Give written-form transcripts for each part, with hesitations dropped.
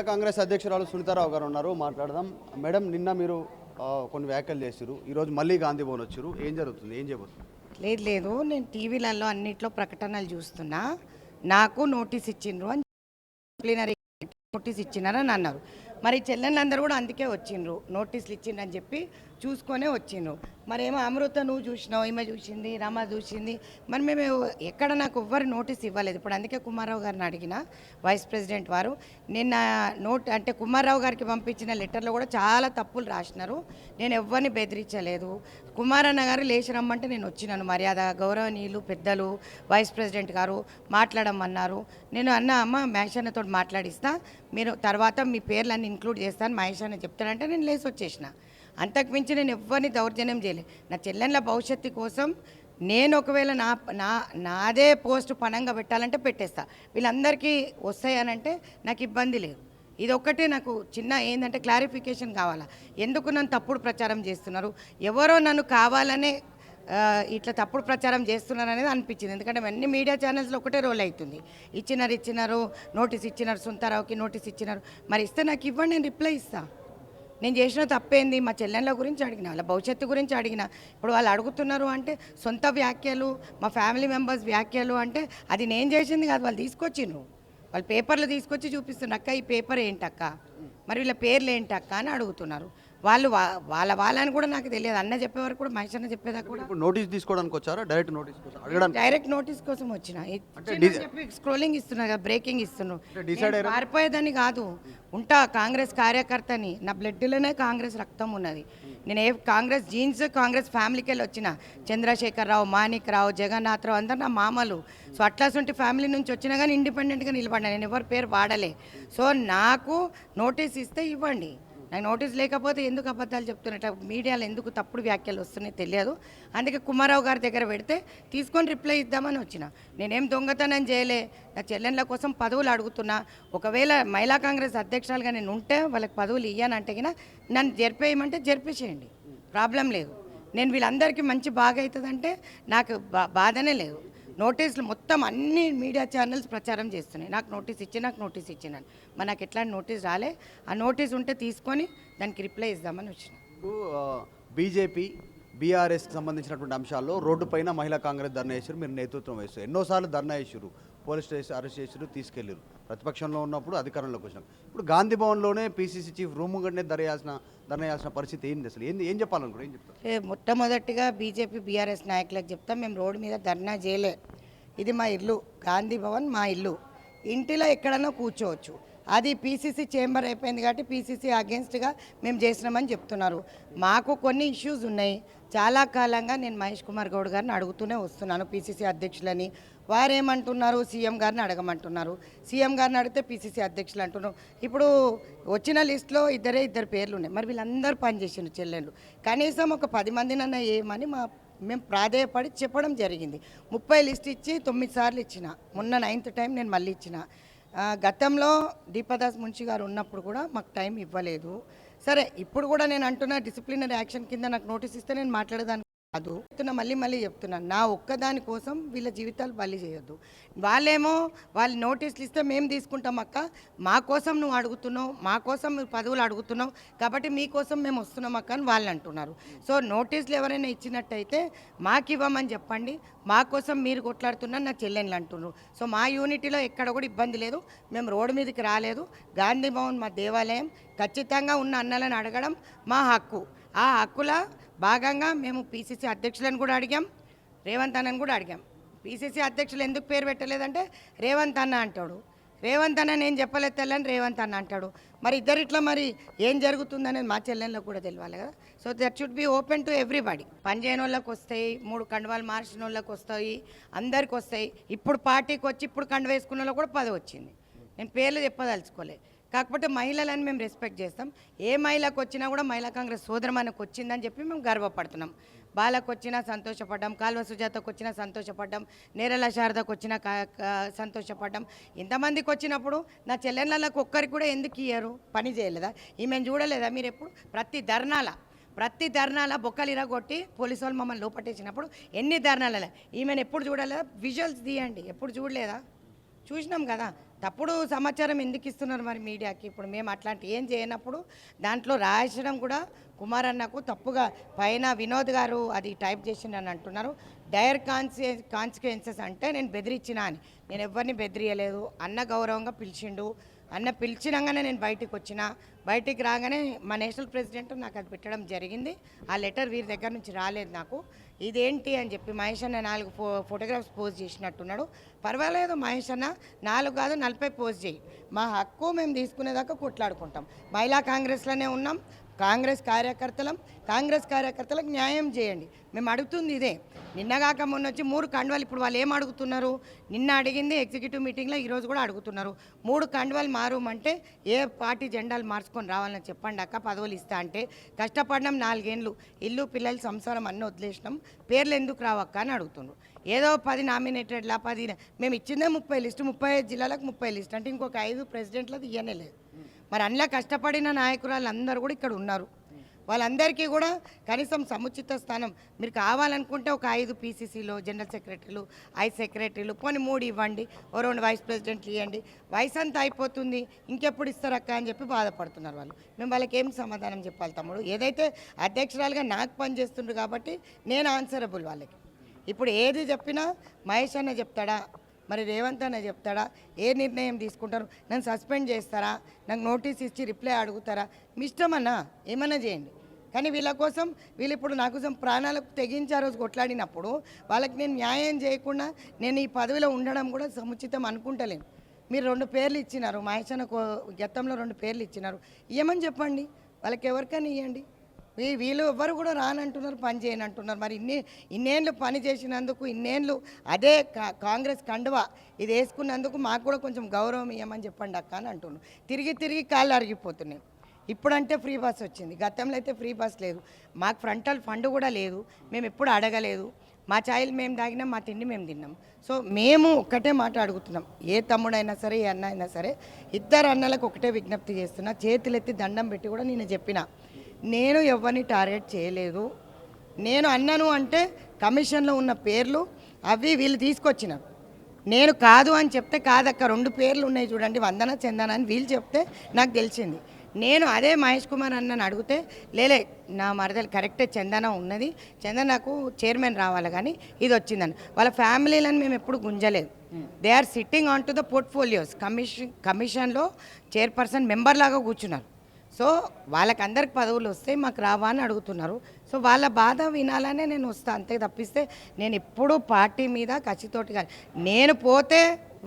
కాంగ్రెస్ అధ్యక్షురాలు సునీతారావు గారు ఉన్నారు, మాట్లాడదాం. మేడం, నిన్న మీరు కొన్ని వ్యాఖ్యలు చేశారు, ఈరోజు మళ్ళీ గాంధీ భవన్ వచ్చారు. ఏం జరుగుతుంది, ఏం చేయబోతుంది? లేదు, నేను టీవీలలో అన్నిట్లో ప్రకటనలు చూస్తున్నా. నాకు నోటీస్ ఇచ్చిండ్రు అని ప్లీనరీ నోటీస్ ఇచ్చినారని అన్నారు. మరి చెల్లెళ్ళందరూ కూడా అందుకే వచ్చిండ్రు, నోటీసులు ఇచ్చిండ్రని చెప్పి చూసుకొనే వచ్చిండ్రు. మరేమో అమృత నువ్వు చూసినావు, ఈమె చూసింది, రమ చూసింది, మరి మేము ఎక్కడ నాకు ఎవ్వరు నోటీస్ ఇవ్వలేదు. ఇప్పుడు అందుకే కుమారరావు గారిని అడిగిన, వైస్ ప్రెసిడెంట్ వారు నిన్న అంటే కుమారరావు గారికి పంపించిన లెటర్లో కూడా చాలా తప్పులు రాసినారు. నేను ఎవ్వరిని బెదిరించలేదు. కుమారన్న గారు లేచి రమ్మంటే నేను వచ్చినాను. మర్యాద గౌరవనీయులు పెద్దలు వైస్ ప్రెసిడెంట్ గారు మాట్లాడమన్నారు. నేను అమ్మ మహేష్ అన్నతో మాట్లాడిస్తా, మీరు తర్వాత మీ పేర్లన్నీ ఇంక్లూడ్ చేస్తాను మహేష్ అన్న చెప్తానంటే నేను లేచి వచ్చేసిన. అంతకుమించి నేను ఎవ్వరిని దౌర్జన్యం చేయలేదు. నా చెల్లెళ్ళ భవిష్యత్తు కోసం నేను ఒకవేళ నాదే పోస్ట్ పణంగా పెట్టాలంటే పెట్టేస్తా. వీళ్ళందరికీ వస్తాయనంటే నాకు ఇబ్బంది లేదు. ఇది ఒక్కటే నాకు చిన్న ఏంటంటే క్లారిఫికేషన్ కావాలా, ఎందుకు నన్ను తప్పుడు ప్రచారం చేస్తున్నారు, ఎవరో నన్ను కావాలనే ఇట్లా తప్పుడు ప్రచారం చేస్తున్నారు అనేది అనిపించింది. ఎందుకంటే అన్ని మీడియా ఛానల్స్లో ఒకటే రోల్ అవుతుంది. ఇచ్చినారు, నోటీస్ ఇచ్చినారు, సునీతారావుకి నోటీస్ ఇచ్చినారు. మరి ఇస్తే నాకు ఇవ్వండి, నేను రిప్లై ఇస్తాను. నేను చేసిన తప్పేంది, మా చెల్లెళ్ళ గురించి అడిగిన, వాళ్ళ భవిష్యత్తు గురించి అడిగిన. ఇప్పుడు వాళ్ళు అడుగుతున్నారు అంటే సొంత వ్యాఖ్యలు, మా ఫ్యామిలీ మెంబర్స్ వ్యాఖ్యలు అంటే అది నేను చేసింది కాదు, వాళ్ళు తీసుకొచ్చిండ్రు. వాళ్ళు పేపర్లు తీసుకొచ్చి చూపిస్తున్నారు, అక్క ఈ పేపర్ ఏంటక్క, మరి వీళ్ళ పేర్లు ఏంటక్క అని అడుగుతున్నారు. వాళ్ళు వాళ్ళని కూడా నాకు తెలియదు. అన్న చెప్పేవారు కూడా, మహేష్ అన్న చెప్పేదాకా కూడా. నోటీస్ తీసుకోవడానికి వచ్చారా, డైరెక్ట్ నోటీస్ కోసం? డైరెక్ట్ నోటీస్ కోసం వచ్చిన. చెప్పి స్క్రోలింగ్ ఇస్తున్నారు కదా, బ్రేకింగ్ ఇస్తున్నారు. పారిపోయేదని కాదు, ఉంటా కాంగ్రెస్ కార్యకర్తని, నా బ్లడ్లోనే కాంగ్రెస్ రక్తం ఉన్నది. నేను కాంగ్రెస్ జీన్స్, కాంగ్రెస్ ఫ్యామిలీకి వెళ్ళి వచ్చిన. చంద్రశేఖరరావు, మాణిక్రావు, జగన్నాథరావు అందరు నా మామలు. సో అట్లాంటి ఫ్యామిలీ నుంచి వచ్చినా కానీ ఇండిపెండెంట్గా నిలబడినా, నేను ఎవరి పేరు వాడలే. సో నాకు నోటీస్ ఇస్తే ఇవ్వండి. నాకు నోటీస్ లేకపోతే ఎందుకు అబద్ధాలు చెప్తున్నట్టు మీడియాలో ఎందుకు తప్పుడు వ్యాఖ్యలు వస్తున్నాయి తెలియదు. అందుకే కుమారరావు గారి దగ్గర పెడితే తీసుకొని రిప్లై ఇద్దామని వచ్చిన. నేనేం దొంగతనం చేయలే, నా చెల్లెళ్ళ కోసం పదవులు అడుగుతున్నా. ఒకవేళ మహిళా కాంగ్రెస్ అధ్యక్షురాలుగా నేను ఉంటే వాళ్ళకి పదవులు ఇయ్యానంటే నన్ను జరిపేయమంటే జరిపేసేయండి, ప్రాబ్లం లేదు. నేను వీళ్ళందరికీ మంచి బాగా అవుతుందంటే నాకు బాధనే లేదు. నోటీసులు మొత్తం అన్ని మీడియా ఛానల్స్ ప్రచారం చేస్తున్నాయి, నాకు నోటీస్ ఇచ్చినాను. మరి నాకు ఎట్లాంటి నోటీస్ రాలే. ఆ నోటీస్ ఉంటే తీసుకొని దానికి రిప్లై ఇద్దామని వచ్చిన. బీజేపీ బీఆర్ఎస్కి సంబంధించినటువంటి అంశాల్లో రోడ్డు పైన మహిళా కాంగ్రెస్ ధర్నా చేశారు, మీరు నేతృత్వం వేస్తారు. ఎన్నోసార్లు ధర్నా చేశారు, పోలీస్ స్టేషన్ అరెస్ట్ చేశారు, తీసుకెళ్ళారు. ప్రతిపక్షంలో ఉన్నప్పుడు అధికారంలోకి వచ్చినారు. ఇప్పుడు గాంధీ భవన్లోనే పీసీసీ చీఫ్ రూమ్ గంటే ధర్నా చేయాల్సిన పరిస్థితి ఏంది? అసలు ఏం చెప్పాలనుకుంటే ఏం చెప్తారు? మొట్టమొదటిగా బీజేపీ బీఆర్ఎస్ నాయకులకు చెప్తాం, మేము రోడ్డు మీద ధర్నా చేయలే. ఇది మా ఇల్లు, గాంధీ భవన్ మా ఇల్లు. ఇంటిలో ఎక్కడన్నా కూర్చోవచ్చు. అది పీసీసీ చేంబర్ అయిపోయింది కాబట్టి పీసీసీ అగేన్స్ట్గా మేము చేసినామని చెప్తున్నారు. మాకు కొన్ని ఇష్యూస్ ఉన్నాయి. చాలా కాలంగా నేను మహేష్ కుమార్ గౌడ్ గారిని అడుగుతూనే వస్తున్నాను, పీసీసీ అధ్యక్షులని. వారేమంటున్నారు, సీఎం గారిని అడగమంటున్నారు. సీఎం గారిని అడిగితే పీసీసీ అధ్యక్షులు అంటున్నారు. ఇప్పుడు వచ్చిన లిస్టులో ఇద్దరు పేర్లు ఉన్నాయి. మరి వీళ్ళందరూ పనిచేసిన చెల్లెళ్ళు కనీసం ఒక 10 మందినన్నా ఏమని మేము ప్రాధేయపడి చెప్పడం జరిగింది. 30 లిస్ట్ ఇచ్చి 9 సార్లు ఇచ్చిన. మొన్న 9th టైం నేను మళ్ళీ ఇచ్చిన. గతంలో దీపదాస్ మున్షి గారు ఉన్నప్పుడు కూడా మాకు టైం ఇవ్వలేదు. సరే, ఇప్పుడు కూడా నేను అంటున్నా, డిసిప్లినరీ యాక్షన్ కింద నాకు నోటీస్ ఇస్తే నేను మాట్లాడేదాన్ని కాదు. మళ్ళీ చెప్తున్నాను, నా ఒక్కదాని కోసం వీళ్ళ జీవితాలు బలి చేయొద్దు. వాళ్ళు నోటీసులు ఇస్తే మేము తీసుకుంటాం అక్క, మా కోసం నువ్వు అడుగుతున్నావు, మా కోసం నువ్వు పదవులు అడుగుతున్నావు కాబట్టి మీకోసం మేము వస్తున్నాం అక్క అని వాళ్ళు అంటున్నారు. సో నోటీసులు ఎవరైనా ఇచ్చినట్టయితే మాకు ఇవ్వమని చెప్పండి, మా కోసం మీరు కొట్లాడుతున్నారు నా చెల్లెళ్ళు అంటున్నారు. సో మా యూనిటీలో ఎక్కడ కూడా ఇబ్బంది లేదు, మేము రోడ్డు మీదకి రాలేదు. గాంధీ భవన్ మా దేవాలయం, ఖచ్చితంగా ఉన్న అన్నలను అడగడం మా హక్కు. ఆ హక్కుల భాగంగా మేము పీసీసీ అధ్యక్షులను కూడా అడిగాం, రేవంత్ అన్నను కూడా అడిగాం. పీసీసీ అధ్యక్షులు ఎందుకు పేరు పెట్టలేదంటే రేవంత్ అన్న అంటాడు, రేవంత్ అన్న నేను చెప్పలేదు తెల్లని రేవంత్ అన్న అంటాడు. మరి ఇట్లా మరి ఏం జరుగుతుందనేది మా చెల్లెళ్ళకు కూడా తెలియాలి కదా. So that should be open to everybody. పని చేయని వాళ్ళకి వస్తాయి, 3 కండువాలు మార్చిన వాళ్ళకి వస్తాయి, అందరికి వస్తాయి. ఇప్పుడు పార్టీకి వచ్చి ఇప్పుడు కండు వేసుకున్న వాళ్ళకి కూడా పదవి వచ్చింది. నేను పేర్లు చెప్పదలుచుకోలే. కాకపోతే మహిళలను మేము రెస్పెక్ట్ చేస్తాం. ఏ మహిళకు వచ్చినా కూడా మహిళా కాంగ్రెస్ సోదరమానికి వచ్చిందని చెప్పి మేము గర్వపడుతున్నాం. బాలకు వచ్చినా సంతోషపడ్డాం, కాల్వ సుజాతకు వచ్చినా సంతోషపడ్డాం, నేరల శారదకు వచ్చినా సంతోషపడ్డాం. ఇంతమందికి వచ్చినప్పుడు నా చెల్లెళ్ళకు ఒక్కరికి కూడా ఎందుకు ఇయ్యరు? పని చేయలేదా? ఈమెను చూడలేదా మీరు? ఎప్పుడు ప్రతి ధర్నాల బొక్కలు ఇరగొట్టి పోలీసు వాళ్ళు మమ్మల్ని లోపట్టేసినప్పుడు ఎన్ని ధర్నాల ఈమెను ఎప్పుడు చూడలేదా? విజువల్స్ తీయండి, ఎప్పుడు చూడలేదా? చూసినాం కదా. తప్పుడు సమాచారం ఎందుకు ఇస్తున్నారు మరి మీడియాకి? ఇప్పుడు మేము అట్లాంటి ఏం చేయనప్పుడు దాంట్లో రాయడం కూడా కుమార్ అన్నకు తప్పుగా పైన వినోద్ గారు అది టైప్ చేసిండని అంటున్నారు. డైర్ కాన్సిక్వెన్సెస్ అంటే నేను బెదిరించిన అని. నేను ఎవరిని బెదిరియలేదు. అన్న గౌరవంగా పిలిచిండు. అన్న పిలిచినాగానే నేను బయటికి వచ్చిన. బయటికి రాగానే మా నేషనల్ ప్రెసిడెంట్ నాకు అది పెట్టడం జరిగింది. ఆ లెటర్ వీరి దగ్గర నుంచి రాలేదు నాకు. ఇదేంటి అని చెప్పి మహేష్ అన్న 4 ఫోటోగ్రాఫ్స్ పోస్ట్ చేసినట్టున్నాడు. పర్వాలేదు మహేష్ అన్న, 4 కాదు 40 పోస్ట్ చేయి. మా హక్కు మేము తీసుకునేదాకా కొట్లాడుకుంటాం. మహిళా కాంగ్రెస్లోనే ఉన్నాం. కాంగ్రెస్ కార్యకర్తలకు న్యాయం చేయండి. మేము అడుగుతుంది ఇదే. నిన్నగాక మొన్న వచ్చి 3 కండువాలు, ఇప్పుడు వాళ్ళు ఏం అడుగుతున్నారు? నిన్న అడిగింది ఎగ్జిక్యూటివ్ మీటింగ్లో, ఈరోజు కూడా అడుగుతున్నారు. 3 కండువాలు మారుమంటే ఏ పార్టీ జెండాలు మార్చుకొని రావాలని చెప్పండి అక్క, పదవులు ఇస్తా అంటే. కష్టపడినాం 4 ఏళ్ళు, ఇల్లు పిల్లలు సంసారం అన్నీ వదిలేసినాం, పేర్లు ఎందుకు రావక్క అని అడుగుతున్నారు. ఏదో 10 నామినేటెడ్లా 10 మేము ఇచ్చిందే 30 లిస్టు, 35 జిల్లాలకు 30 లిస్టు అంటే ఇంకొక 5 ప్రెసిడెంట్లది ఇయ్యనే లేదు. మరి అందులో కష్టపడిన నాయకురాలు అందరూ కూడా ఇక్కడ ఉన్నారు. వాళ్ళందరికీ కూడా కనీసం సముచిత స్థానం మీరు కావాలనుకుంటే ఒక 5 పీసీసీలో జనరల్ సెక్రటరీలు, 5 సెక్రటరీలు, పోనీ 3 ఇవ్వండి, ఓ 2 వైస్ ప్రెసిడెంట్లు ఇవ్వండి. వయసు అంతా అయిపోతుంది, ఇంకెప్పుడు ఇస్తారక్క అని చెప్పి బాధపడుతున్నారు వాళ్ళు. మేము వాళ్ళకి ఏం సమాధానం చెప్పాలి తమ్ముడు? ఏదైతే అధ్యక్షురాలుగా నాకు పని చేస్తుండ్రు కాబట్టి నేను ఆన్సరబుల్ వాళ్ళకి. ఇప్పుడు ఏది చెప్పినా మహేష్ అన్న చెప్తాడా, మరి రేవంత్ అన్న చెప్తాడా? ఏ నిర్ణయం తీసుకుంటారు? నన్ను సస్పెండ్ చేస్తారా? నాకు నోటీస్ ఇచ్చి రిప్లై అడుగుతారా? మీ ఇష్టమన్నా, ఏమన్నా చేయండి. కానీ వీళ్ళ కోసం వీళ్ళు ఇప్పుడు నా కోసం ప్రాణాలకు తెగించి ఆ రోజు కొట్లాడినప్పుడు వాళ్ళకి నేను న్యాయం చేయకుండా నేను ఈ పదవిలో ఉండడం కూడా సముచితం అనుకుంటలేను. మీరు 2 పేర్లు ఇచ్చినారు, మహేష్ అన్న గతంలో 2 పేర్లు ఇచ్చినారు, ఇవ్వమని చెప్పండి. వాళ్ళకి ఎవరికైనా ఇవ్వండి. వీళ్ళు ఎవ్వరు కూడా రానంటున్నారు, పని చేయనంటున్నారు. మరి ఇన్నేళ్ళు పని చేసినందుకు, ఇన్నేళ్ళు అదే కాంగ్రెస్ కండువా ఇది వేసుకున్నందుకు మాకు కూడా కొంచెం గౌరవం ఇవ్వమని చెప్పండి అక్క అని అంటున్నాను. తిరిగి కాళ్ళు అరిగిపోతున్నాయి. ఇప్పుడంటే ఫ్రీ బస్ వచ్చింది, గతంలో అయితే ఫ్రీ బస్ లేదు. మాకు ఫ్రంటల్ ఫండ్ కూడా లేదు, మేము ఎప్పుడు అడగలేదు. మా ఛాయలు మేము తాగినాం, మా తిండి మేము తిన్నాం. సో మేము ఒక్కటే మాట అడుగుతున్నాం, ఏ తమ్ముడైనా సరే, ఏ అన్న అయినా సరే, 2 అన్నలకు ఒకటే విజ్ఞప్తి చేస్తున్నా. చేతులెత్తి దండం పెట్టి కూడా నేను చెప్పిన, నేను ఎవరిని టార్గెట్ చేయలేదు. నేను అన్నను అంటే కమిషన్లో ఉన్న పేర్లు అవి వీళ్ళు తీసుకొచ్చినారు. నేను కాదు అని చెప్తే కాదక్క, 2 పేర్లు ఉన్నాయి చూడండి, వందన చందన అని వీళ్ళు చెప్తే నాకు తెలిసింది. నేను అదే మహేష్ కుమార్ అన్నని అడిగితే లేలే నా మరదలు కరెక్టే, చందన ఉన్నది, చందనకు చైర్మన్ రావాలి కానీ ఇది వచ్చిందని. వాళ్ళ ఫ్యామిలీలను మేము ఎప్పుడు గుంజలేదు. They are sitting on to the portfolios. కమిషన్లో చైర్పర్సన్ మెంబర్ లాగా కూర్చున్నారు. సో వాళ్ళకందరికి పదవులు వస్తాయి, మాకు రావా అని అడుగుతున్నారు. సో వాళ్ళ బాధ వినాలనే నేను వస్తాను, అంతే తప్పిస్తే నేను ఎప్పుడూ పార్టీ మీద కసితోటి కానీ, నేను పోతే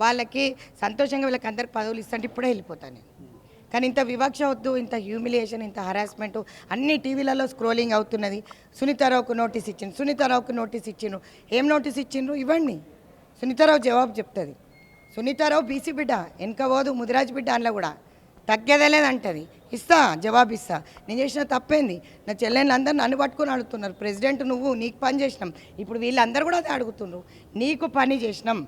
వాళ్ళకి సంతోషంగా వీళ్ళకి అందరికి పదవులు ఇస్తాంటే ఇప్పుడే వెళ్ళిపోతాను నేను. కానీ ఇంత వివక్ష వద్దు, ఇంత హ్యూమిలియేషన్, ఇంత హరాస్మెంటు అన్ని టీవీలలో స్క్రోలింగ్ అవుతున్నది. సునీతారావుకు నోటీస్ ఇచ్చిండ్రు. ఏం నోటీస్ ఇచ్చిండ్రు? ఇవ్వండి, సునీతారావు జవాబు చెప్తుంది. సునీతారావు బీసీ బిడ్డ, వెనక పోదు, ముదిరాజ్ బిడ్డ అందులో కూడా తగ్గేదే లేదంటది. జవాబు ఇస్తా. నేను చేసిన తప్పేంది? నా చెల్లెళ్ళు అందరూ నన్ను పట్టుకుని అడుగుతున్నారు, ప్రెసిడెంట్ నువ్వు, నీకు పని చేసినాం. ఇప్పుడు వీళ్ళందరూ కూడా అదే అడుగుతున్నారు, నీకు పని చేసినాం,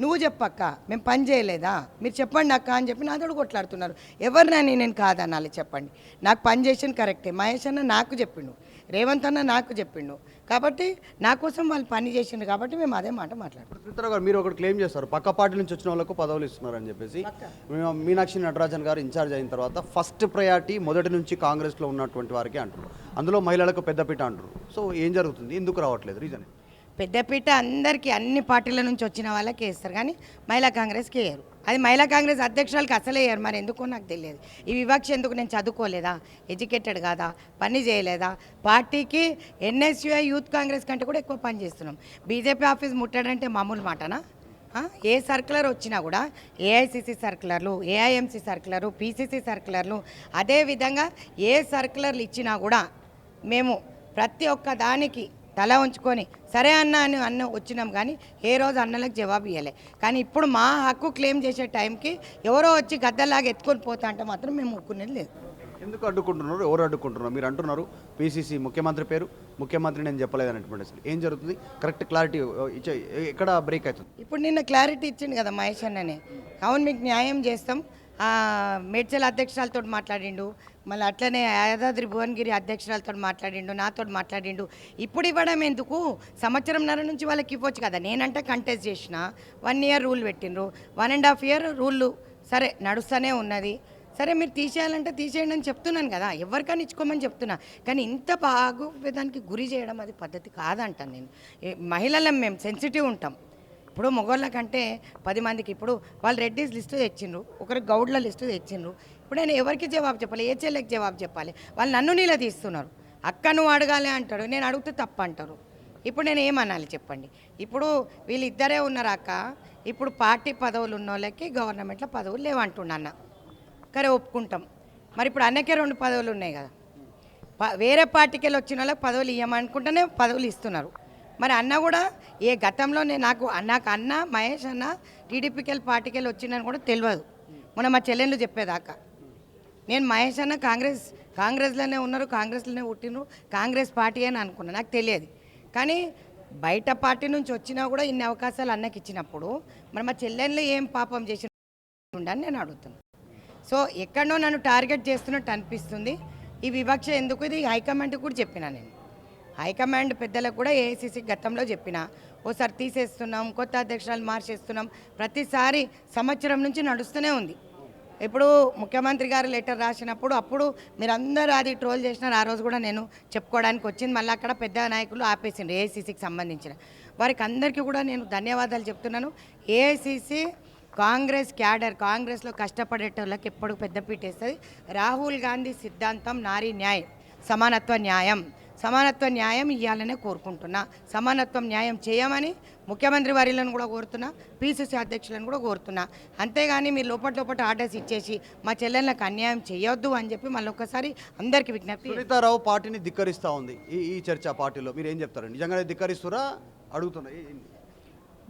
నువ్వు చెప్పక్క, మేము పని చేయలేదా, మీరు చెప్పండి అక్క అని చెప్పి నాతో కొట్లాడుతున్నారు. ఎవరినని నేను కాదనాలి చెప్పండి? నాకు పని చేసిన కరెక్టే. మహేష్ అన్న నాకు చెప్పిండు, రేవంత్ అన్న నాకు చెప్పిండు, కాబట్టి నా కోసం వాళ్ళు పని చేసిండు, కాబట్టి మేము అదే మాట మాట్లాడుతున్నాం. సునీతారావు గారు, మీరు ఒకటి క్లెయిమ్ చేస్తారు, పక్క పార్టీ నుంచి వచ్చిన వాళ్ళకు పదవులు ఇస్తున్నారని చెప్పేసి. మీనాక్షి నటరాజన్ గారు ఇన్ఛార్జ్ అయిన తర్వాత ఫస్ట్ ప్రయారిటీ మొదటి నుంచి కాంగ్రెస్లో ఉన్నటువంటి వారికి అంటారు, అందులో మహిళలకు పెద్దపీట అంటారు. సో ఏం జరుగుతుంది, ఎందుకు రావట్లేదు? రీజన్ పెద్దపీట అందరికీ అన్ని పార్టీల నుంచి వచ్చిన వాళ్ళకి వేస్తారు, కానీ మహిళా కాంగ్రెస్కి వేయరు. అది మహిళా కాంగ్రెస్ అధ్యక్షురాలకి అసలే వేయరు. మరి ఎందుకో నాకు తెలియదు. ఈ వివక్ష ఎందుకు? నేను చదువుకోలేదా, ఎడ్యుకేటెడ్ కాదా, పని చేయలేదా? పార్టీకి ఎన్ఎస్యుఐ యూత్ కాంగ్రెస్ కంటే కూడా ఎక్కువ పని చేస్తున్నాం. బీజేపీ ఆఫీస్ ముట్టాడంటే మామూలు మాటనా? ఏ సర్క్యులర్ వచ్చినా కూడా ఏఐసిసి సర్క్యులర్లు, ఏఐఎంసి సర్క్యులర్లు, పీసీసీ సర్క్యులర్లు, అదేవిధంగా ఏ సర్క్యులర్లు ఇచ్చినా కూడా మేము ప్రతి ఒక్క దానికి తల ఉంచుకొని సరే అన్న వచ్చినాం, కానీ ఏ రోజు అన్నలకు జవాబు ఇవ్వలే. కానీ ఇప్పుడు మా హక్కు క్లెయిమ్ చేసే టైంకి ఎవరో వచ్చి గద్దలాగా ఎత్తుకొని పోతా అంటే మాత్రం మేము ఒప్పుకునేది లేదు. ఎందుకు అడ్డుకుంటున్నారు? ఎవరు అడ్డుకుంటున్నారు? మీరు అంటున్నారు పీసీసీ ముఖ్యమంత్రి పేరు, ముఖ్యమంత్రి నేను చెప్పలేదు అనేటువంటి. అసలు ఏం జరుగుతుంది? కరెక్ట్ క్లారిటీ ఎక్కడ బ్రేక్ అవుతుంది? ఇప్పుడు నిన్న క్లారిటీ ఇచ్చింది కదా మహేష్ అన్ననే, అవును మీకు న్యాయం చేస్తాం, మేడ్చల్ అధ్యక్షురాలతో మాట్లాడిండు, మళ్ళీ అట్లనే యాదాద్రి భువనగిరి అధ్యక్షురాలతో మాట్లాడిండు, నాతో మాట్లాడిండు. ఇప్పుడు ఇవ్వడం ఎందుకు, సంవత్సరంన్నర నుంచి వాళ్ళకి ఇవ్వచ్చు కదా. నేనంటే కంటెస్ట్ చేసిన 1 ఇయర్ రూల్ పెట్టిండ్రు, 1.5 ఇయర్ రూల్ సరే నడుస్తూనే ఉన్నది. సరే మీరు తీసేయాలంటే తీసేయండి అని చెప్తున్నాను కదా, ఎవరికైనా ఇచ్చుకోమని చెప్తున్నా. కానీ ఇంత భాగోపేదానికి గురి చేయడం అది పద్ధతి కాదంటాను నేను. మహిళలం మేము సెన్సిటివ్ ఉంటాం. ఇప్పుడు మగవాళ్ళ కంటే 10 మందికి ఇప్పుడు వాళ్ళు రెడ్డిస్ లిస్టు తెచ్చిండ్రు, ఒకరికి గౌడ్ల లిస్టు తెచ్చిండ్రు. ఇప్పుడు నేను ఎవరికి జవాబు చెప్పాలి, ఏ చెల్లెకి జవాబు చెప్పాలి? వాళ్ళు నన్ను నీళ్ళ తీస్తున్నారు. అక్క నువ్వు అడగాలి అంటాడు, నేను అడిగితే తప్పు అంటారు. ఇప్పుడు నేను ఏమనాలి చెప్పండి? ఇప్పుడు వీళ్ళిద్దరే ఉన్నారు అక్క. ఇప్పుడు పార్టీ పదవులు ఉన్న వాళ్ళకి గవర్నమెంట్లో పదవులు లేవంటున్నా అన్న, సరే ఒప్పుకుంటాం. మరి ఇప్పుడు అన్నకే 2 పదవులు ఉన్నాయి కదా. వేరే పార్టీకి వెళ్ళి వచ్చిన వాళ్ళకి పదవులు ఇవ్వమనుకుంటేనే పదవులు ఇస్తున్నారు. మరి అన్న కూడా ఏ గతంలోనే నాకు అన్న మహేష్ అన్న టీడీపీకి వెళ్ళి పార్టీకి వెళ్ళి వచ్చిందని కూడా తెలియదు. మొన్న మా చెల్లెళ్ళు చెప్పేదాకా నేను మహేష్ అన్న కాంగ్రెస్లోనే ఉన్నారు, కాంగ్రెస్లోనే పుట్టినరు, కాంగ్రెస్ పార్టీ అని అనుకున్నాను, నాకు తెలియదు. కానీ బయట పార్టీ నుంచి వచ్చినా కూడా ఇన్ని అవకాశాలు అన్నకి ఇచ్చినప్పుడు మరి మా చెల్లెళ్ళు ఏం పాపం చేసి ఉండని నేను అడుగుతున్నాను. సో ఎక్కడో నన్ను టార్గెట్ చేస్తున్నట్టు అనిపిస్తుంది. ఈ వివక్ష ఎందుకు, ఇది హైకమాండ్కి కూడా చెప్పినా నేను. హైకమాండ్ పెద్దలకు కూడా ఏఐసిసి గతంలో చెప్పిన, ఓసారి తీసేస్తున్నాం, కొత్త అధ్యక్షురాలు మార్చేస్తున్నాం, ప్రతిసారి సంవత్సరం నుంచి నడుస్తూనే ఉంది. ఇప్పుడు ముఖ్యమంత్రి గారు లెటర్ రాసినప్పుడు అప్పుడు మీరందరూ అది ట్రోల్ చేసినారు. ఆ రోజు కూడా నేను చెప్పుకోవడానికి వచ్చింది. మళ్ళీ అక్కడ పెద్ద నాయకులు ఆపేసిండ్రు ఏఐసిసికి సంబంధించిన వారికి అందరికీ కూడా నేను ధన్యవాదాలు చెప్తున్నాను. ఏఐసిసి కాంగ్రెస్ క్యాడర్, కాంగ్రెస్లో కష్టపడేటోళ్ళకి ఎప్పుడు పెద్దపీట వేస్తుంది. రాహుల్ గాంధీ సిద్ధాంతం నారీ న్యాయం, సమానత్వ న్యాయం ఇవ్వాలనే కోరుకుంటున్నా. సమానత్వం న్యాయం చేయమని ముఖ్యమంత్రి వారిలను కూడా కోరుతున్నా, పిసిసి అధ్యక్షులను కూడా కోరుతున్నా. అంతేగాని మీరు లోపల ఆర్డర్స్ ఇచ్చేసి మా చెల్లెళ్ళకి అన్యాయం చేయొద్దు అని చెప్పి మళ్ళీ ఒకసారి అందరికీ విజ్ఞప్తి. సునీతారావు పార్టీని ధిక్కరిస్తూ ఉంది ఈ చర్చ పార్టీలో, మీరు ఏం చెప్తారు? నిజంగానే ధిక్కరిస్తురా అడుగుతున్నా?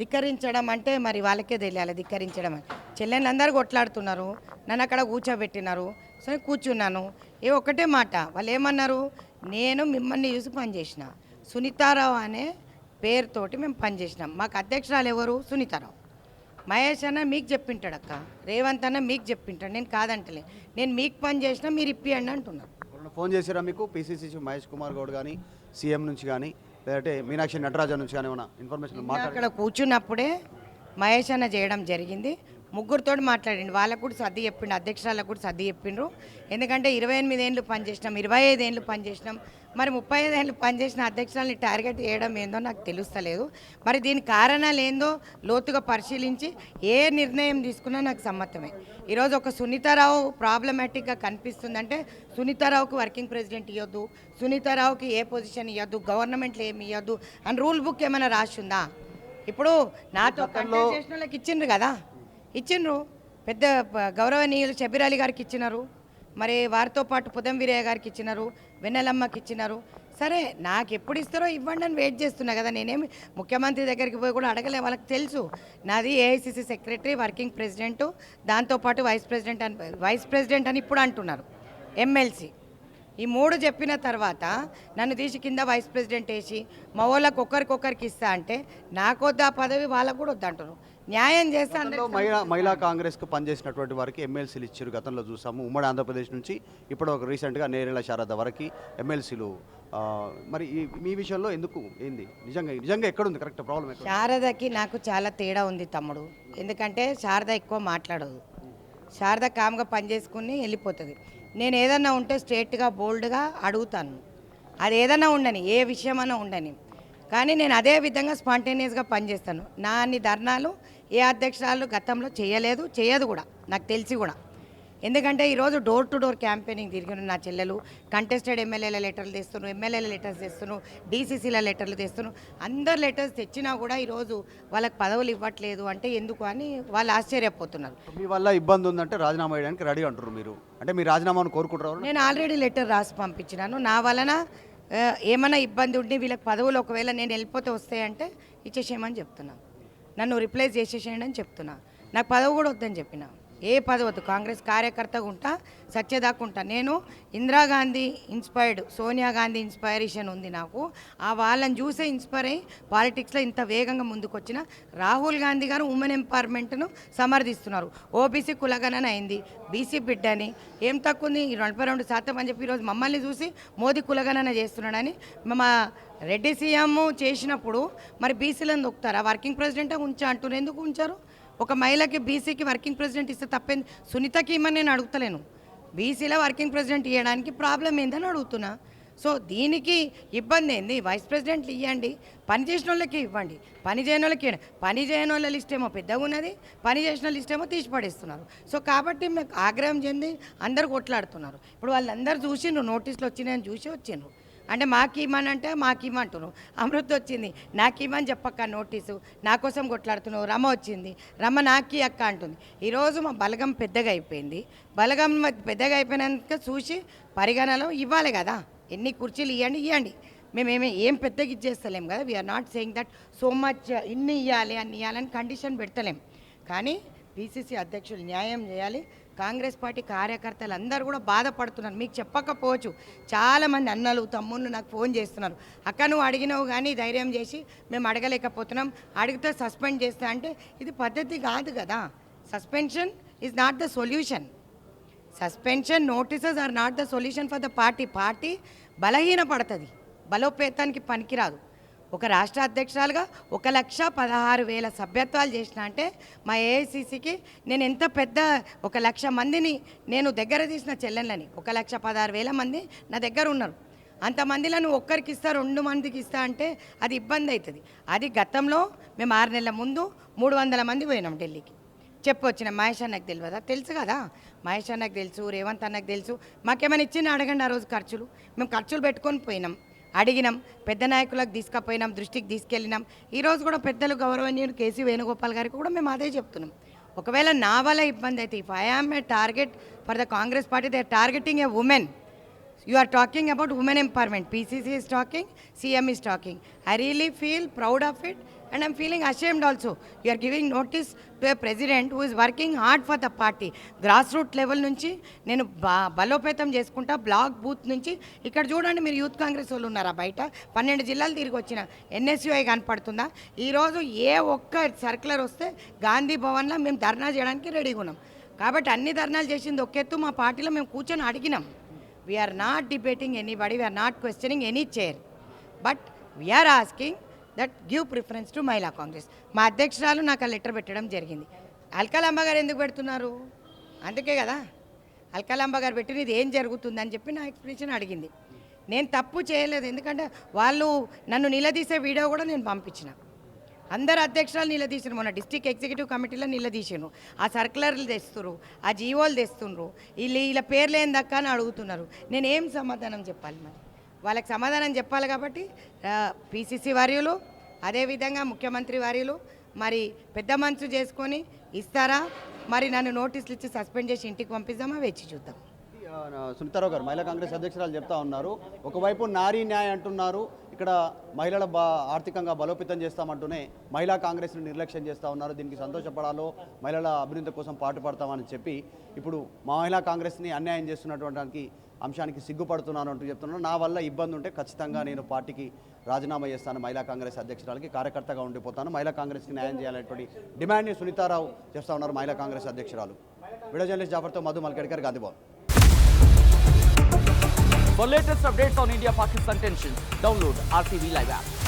ధిక్కరించడం అంటే మరి వాళ్ళకే తెలియాలి. ధిక్కరించడం అని చెల్లెళ్ళందరూ కొట్లాడుతున్నారు, నన్ను అక్కడ కూర్చోబెట్టినారు, సరే కూర్చున్నాను. ఒకటే మాట వాళ్ళు ఏమన్నారు, నేను మిమ్మల్ని చూసి పనిచేసిన, సునీతారావు అనే పేరుతోటి మేము పనిచేసినాం. మాకు అధ్యక్షురాలు ఎవరు? సునీతారావు. మహేష్ అన్న మీకు చెప్పింటాడు అక్క, రేవంత్ అన్న మీకు చెప్పింటాడు, నేను కాదంటలే. నేను మీకు పని చేసినా మీరు ఇప్పియండి అంటున్నారు. ఫోన్ చేశారా మీకు పిసిసి మహేష్ కుమార్ గౌడ్ కానీ, సీఎం నుంచి కానీ, లేదంటే మీనాక్షి నటరాజన్ నుంచి కానీ ఏమైనా ఇన్ఫర్మేషన్? అక్కడ కూర్చున్నప్పుడే మహేష్ అన్న చేయడం జరిగింది. ముగ్గురితో మాట్లాడిండు, వాళ్ళకు కూడా సర్ది చెప్పిండు, అధ్యక్షురాలకు కూడా సర్ది చెప్పిండ్రు. ఎందుకంటే 28 ఏళ్ళు పనిచేసినాం, 25 ఏళ్ళు పనిచేసినాం. మరి 35 ఏళ్ళు పనిచేసిన అధ్యక్షురాలని టార్గెట్ చేయడం ఏందో నాకు తెలుస్తలేదు. మరి దీని కారణాలు ఏందో లోతుగా పరిశీలించి ఏ నిర్ణయం తీసుకున్నా నాకు సమ్మతమే. ఈరోజు ఒక సునీతారావు ప్రాబ్లమాటిక్గా కనిపిస్తుందంటే సునీతారావుకి వర్కింగ్ ప్రెసిడెంట్ ఇవ్వద్దు, సునీతారావుకి ఏ పొజిషన్ ఇవ్వద్దు, గవర్నమెంట్లో ఏమి ఇవ్వద్దు అని రూల్ బుక్ ఏమైనా రాసిందా? ఇప్పుడు నాతో కంటెస్ట్ చేసిన వాళ్ళకి ఇచ్చిండ్రు కదా, ఇచ్చిండ్రు. పెద్ద గౌరవనీయులు షబీర్ అలీ గారికి ఇచ్చినారు, మరి వారితో పాటు పుదం వీరయ్య గారికి ఇచ్చినారు, వెన్నెలమ్మకి ఇచ్చినారు. సరే నాకు ఎప్పుడు ఇస్తారో ఇవ్వండి అని వెయిట్ చేస్తున్నా కదా. నేనేమి ముఖ్యమంత్రి దగ్గరికి పోయి కూడా అడగలే, వాళ్ళకి తెలుసు నాది ఏఐసిసి సెక్రటరీ, వర్కింగ్ ప్రెసిడెంటు, దాంతోపాటు వైస్ ప్రెసిడెంట్ అని ఇప్పుడు అంటున్నారు, ఎమ్మెల్సీ. ఈ 3 చెప్పిన తర్వాత నన్ను తీసి కింద వైస్ ప్రెసిడెంట్ వేసి మా వాళ్ళకి ఒకరికొకరికి ఇస్తా అంటే నాకొద్దు ఆ పదవి, వాళ్ళకు కూడా వద్దంటారు. న్యాయం చేస్తే మహిళా కాంగ్రెస్కు పనిచేసినటువంటి వారికి ఎమ్మెల్సీలు ఇచ్చారు, గతంలో చూసాము. ఉమ్మడి ఆంధ్రప్రదేశ్ నుంచి ఇప్పుడు ఒక రీసెంట్గా నేరేళ్ల శారద వరకు ఎమ్మెల్సీలు. మరి మీ విషయంలో ఎందుకు ఏంది నిజంగా ఎక్కడుంది కరెక్ట్ ప్రాబ్లం? శారదకి నాకు చాలా తేడా ఉంది తమ్ముడు. ఎందుకంటే శారద ఎక్కువ మాట్లాడదు, శారద కామ్గా పనిచేసుకుని వెళ్ళిపోతుంది. నేను ఏదన్నా ఉంటే స్ట్రేట్గా బోల్డ్గా అడుగుతాను, అది ఏదన్నా ఉండని, ఏ విషయమైనా ఉండని. కానీ నేను అదే విధంగా స్పాంటేనియస్గా పనిచేస్తాను. నా అన్ని ధర్నాలు ఏ అధ్యక్షురాలు గతంలో చేయదు కూడా, నాకు తెలిసి కూడా. ఎందుకంటే ఈరోజు డోర్ టు డోర్ క్యాంపెయినింగ్ తిరిగిన నా చెల్లెలు కంటెస్టెడ్ ఎమ్మెల్యేల లెటర్లు తెస్తున్నారు, ఎమ్మెల్యేల లెటర్స్ తెస్తున్నారు, డీసీసీల లెటర్లు తెస్తున్నారు. అందరు లెటర్స్ తెచ్చినా కూడా ఈరోజు వాళ్ళకి పదవులు ఇవ్వట్లేదు అంటే ఎందుకు అని వాళ్ళు ఆశ్చర్యపోతున్నారు. మీ వల్ల ఇబ్బంది ఉందంటే రాజీనామా చేయడానికి రెడీ అంటారు మీరు, అంటే మీ రాజీనామాను కోరుకుంటారు? నేను ఆల్రెడీ లెటర్ రాసి పంపించినాను. నా వలన ఏమైనా ఇబ్బంది ఉండి వీళ్ళకి పదవులు ఒకవేళ నేను వెళ్ళిపోతే వస్తాయంటే ఇచ్చేసేయమని చెప్తున్నా, నన్ను రిప్లేస్ చేసేసేయండి అని చెప్తున్నా. నాకు పదవి కూడా వద్దని చెప్పిన. ఏ పదవద్దు, కాంగ్రెస్ కార్యకర్తగా ఉంటా, సత్యదాకా ఉంటా. నేను ఇందిరాగాంధీ ఇన్స్పైర్డ్, సోనియా గాంధీ ఇన్స్పైరేషన్ ఉంది నాకు. ఆ వాళ్ళని చూసే ఇన్స్పైర్ అయ్యి పాలిటిక్స్లో ఇంత వేగంగా ముందుకొచ్చిన. రాహుల్ గాంధీ గారు ఉమెన్ ఎంపవర్మెంట్ను సమర్థిస్తున్నారు. ఓబీసీ కులగణన అయింది, బీసీ బిడ్డని ఏం తక్కువ ఉంది 42% అని చెప్పి ఈరోజు మమ్మల్ని చూసి మోదీ కులగణన చేస్తున్నాడని మా రెడ్డి సీఎం చేసినప్పుడు మరి బీసీలను దొక్కుతారా? వర్కింగ్ ప్రెసిడెంటే అంటున్నారు. ఎందుకు ఉంచారు? ఒక మహిళకి బీసీకి వర్కింగ్ ప్రెసిడెంట్ ఇస్తే తప్పేంది? సునీతకి ఇమ్మని నేను అడుగుతలేను. బీసీలో వర్కింగ్ ప్రెసిడెంట్ ఇవ్వడానికి ప్రాబ్లం ఏందని అడుగుతున్నా. సో దీనికి ఇబ్బంది ఏంది? వైస్ ప్రెసిడెంట్లు ఇవ్వండి, పని చేసిన వాళ్ళకి ఇవ్వండి, పని చేయని వాళ్ళకి ఇవ్వండి. పని చేయని వాళ్ళ లిస్ట్ ఏమో పెద్దగా ఉన్నది, పని చేసిన లిస్ట్ ఏమో తీసి పడేస్తున్నారు. సో కాబట్టి మీకు ఆగ్రహం చెంది అందరు కొట్లాడుతున్నారు. ఇప్పుడు వాళ్ళందరూ చూసిండ్రు, నోటీసులు వచ్చినాయని చూసి వచ్చిండ్రు. అంటే మాకు ఇవ్వనంటే మాకు ఇవ్వమంటున్నావు. అమృత్ వచ్చింది, నాకు ఇవ్వని చెప్పక్క నోటీసు, నా కోసం కొట్లాడుతున్నావు. రమ వచ్చింది, రమ నాకి అక్క అంటుంది. ఈరోజు మా బలగం పెద్దగా అయిపోయింది. బలగం పెద్దగా అయిపోయినాక చూసి పరిగణలో ఇవ్వాలి కదా. ఎన్ని కుర్చీలు ఇవ్వండి. మేమేమి ఏం పెద్దగా ఇచ్చేస్తలేం కదా. We are not saying that so much ఇన్ని ఇవ్వాలి అన్ని ఇవ్వాలని కండిషన్ పెడతలేం. కానీ పిసిసి అధ్యక్షులు న్యాయం చేయాలి. కాంగ్రెస్ పార్టీ కార్యకర్తలు అందరూ కూడా బాధపడుతున్నారు. మీకు చెప్పకపోవచ్చు, చాలామంది అన్నలు తమ్ముళ్ళు నాకు ఫోన్ చేస్తున్నారు. అక్క నువ్వు అడిగినావు కానీ ధైర్యం చేసి మేము అడగలేకపోతున్నాం, అడిగితే సస్పెండ్ చేస్తా అంటే ఇది పద్ధతి కాదు కదా. Suspension is not the solution. Suspension notices are not the solution for the party బలహీనపడుతుంది, బలోపేతానికి పనికిరాదు. ఒక రాష్ట్ర అధ్యక్షురాలుగా 1,16,000 సభ్యత్వాలు చేసిన అంటే మా ఏఐసిసికి నేను ఎంత పెద్ద 1,00,000 మందిని నేను దగ్గర తీసిన చెల్లెళ్ళని. 1,16,000 మంది నా దగ్గర ఉన్నారు. అంతమందిలో నువ్వు ఒక్కరికి ఇస్తా 2 మందికి ఇస్తా అంటే అది ఇబ్బంది అవుతుంది. అది గతంలో మేము 6 నెలల ముందు 300 మంది పోయినాం ఢిల్లీకి. చెప్పొచ్చిన మహేష్ అన్నకు తెలియదా? తెలుసు కదా, మహేష్ అన్నకు తెలుసు, రేవంత్ అన్నకు తెలుసు. మాకేమైనా ఇచ్చింది అడగండి. ఆ రోజు మేము ఖర్చులు పెట్టుకొని పోయినాం, అడిగినాం, పెద్ద నాయకులకు తీసుకుపోయినాం, దృష్టికి తీసుకెళ్ళినాం. ఈరోజు కూడా పెద్దలు గౌరవనీయుడు కేసీ వేణుగోపాల్ గారికి కూడా మేము అదే చెప్తున్నాం. ఒకవేళ నా వల్ల ఇబ్బంది అయితే, if I am a target for the Congress party, they are targeting a women. You are talking about women empowerment. PCC is talking, CM is talking. I really feel proud of it and I'm feeling ashamed also. You are giving notice to a president who is working hard for the party. Grassroots level నుంచి నేను బలోపేతం చేసుకుంటా, black booth నుంచి. ఇక్కడ చూడండి, మీరు youth Congress వాళ్ళు ఉన్నారా బయట? 12 జిల్లాలు తిరిగి వచ్చిన NSUI కనపడుతుందా? ఈరోజు ఏ ఒక్క సర్క్యులర్ వస్తే గాంధీ భవన్లో మేము ధర్నా చేయడానికి రెడీగా ఉన్నాం. కాబట్టి అన్ని ధర్నాలు చేసింది ఒకెత్తు, మా పార్టీలో మేము కూర్చొని అడిగినాం. We are not debating anybody, we are not questioning any chair, but we are asking that give preference to Mahila Congress. మా అధ్యక్షురాలు నాకు ఆ లెటర్ పెట్టడం జరిగింది. అల్కలాంబ గారు ఎందుకు పెడుతున్నారు? అందుకే కదా అల్కలాంబ గారు పెట్టినది ఏం జరుగుతుందని చెప్పి నా ఎక్స్ప్లెనేషన్ అడిగింది. నేను తప్పు చేయలేదు, ఎందుకంటే వాళ్ళు నన్ను నిలదీసే వీడియో కూడా నేను పంపించిన. అందరు అధ్యక్షురాలు నిలదీసారు. మొన్న డిస్ట్రిక్ట్ ఎగ్జిక్యూటివ్ కమిటీలో నిలదీసాను. ఆ సర్కులర్లు తెస్తున్నారు, ఆ జీవోలు తెస్తుండ్రు, వీళ్ళ పేర్లు ఏందక్క అని అడుగుతున్నారు. నేనేం సమాధానం చెప్పాలి? మరి వాళ్ళకి సమాధానం చెప్పాలి. కాబట్టి పిసిసి వర్యులు, అదేవిధంగా ముఖ్యమంత్రి వర్యులు మరి పెద్ద మనసు చేసుకొని ఇస్తారా, మరి నన్ను నోటీసులు ఇచ్చి సస్పెండ్ చేసి ఇంటికి పంపిద్దామా, వేచి చూద్దాం. సునీతారావు గారు మహిళా కాంగ్రెస్ అధ్యక్షురాలు చెప్తా ఉన్నారు. ఒకవైపు నారీ న్యాయ అంటున్నారు, ఇక్కడ మహిళల ఆర్థికంగా బలోపేతం చేస్తామంటూనే మహిళా కాంగ్రెస్ని నిర్లక్ష్యం చేస్తూ ఉన్నారు. దీనికి సంతోషపడాలో, మహిళల అభివృద్ధి కోసం పాటుపడతామని చెప్పి ఇప్పుడు మహిళా కాంగ్రెస్ని అన్యాయం చేస్తున్నటువంటి అంశానికి సిగ్గుపడుతున్నాను అంటూ చెప్తున్నాను. నా వల్ల ఇబ్బంది ఉంటే ఖచ్చితంగా నేను పార్టీకి రాజీనామా చేస్తాను, మహిళా కాంగ్రెస్ అధ్యక్షురాలకి కార్యకర్తగా ఉండిపోతాను, మహిళా కాంగ్రెస్కి న్యాయం చేయాలనేటువంటి డిమాండ్ని సునీతారావు చేస్తూ ఉన్నారు, మహిళా కాంగ్రెస్ అధ్యక్షురాలు. వీడియో జర్నలిస్ట్ జాఫర్తో Madhu Malkedkar, Gandhi Bhavan. For latest updates on India-Pakistan tensions, download RTV Live app.